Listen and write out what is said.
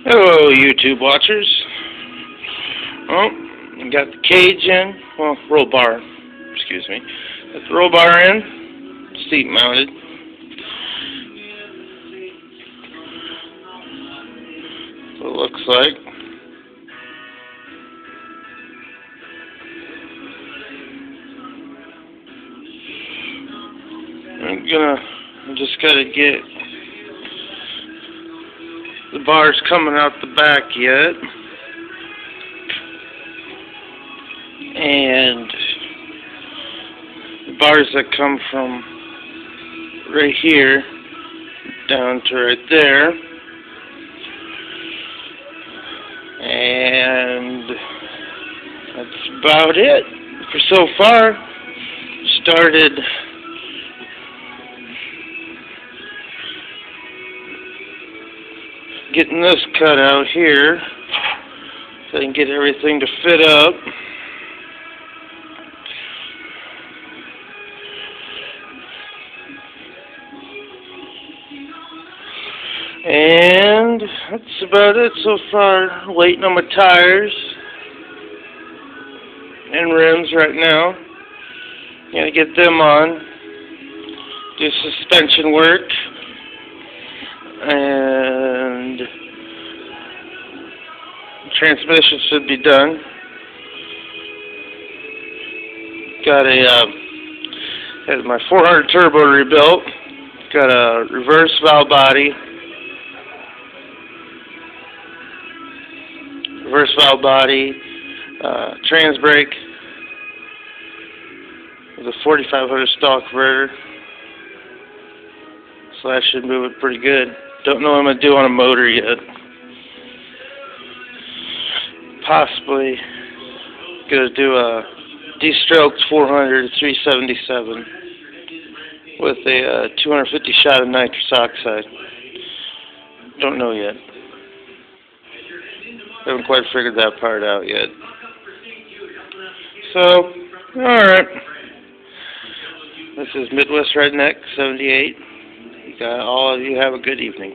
Hello, YouTube watchers. Oh, got the cage in. Well, roll bar. Excuse me. Got the roll bar in. Seat mounted. So it looks like. I just gotta get the bars coming out the back yet. And the bars that come from right here down to right there. And that's about it for so far. Started getting this cut out here so I can get everything to fit up. And that's about it so far. Waiting on my tires and rims right now. Gonna get them on. Do suspension work. And transmission should be done. Got had my 400 turbo rebuilt. Got a reverse valve body. Trans brake with a 4500 stall converter. So that should move it pretty good. Don't know what I'm going to do on a motor yet. Possibly going to do a de-stroked 400 to 377 with a 250 shot of nitrous oxide. Don't know yet. Haven't quite figured that part out yet. So, alright. This is Midwest Redneck 78. All of you have a good evening.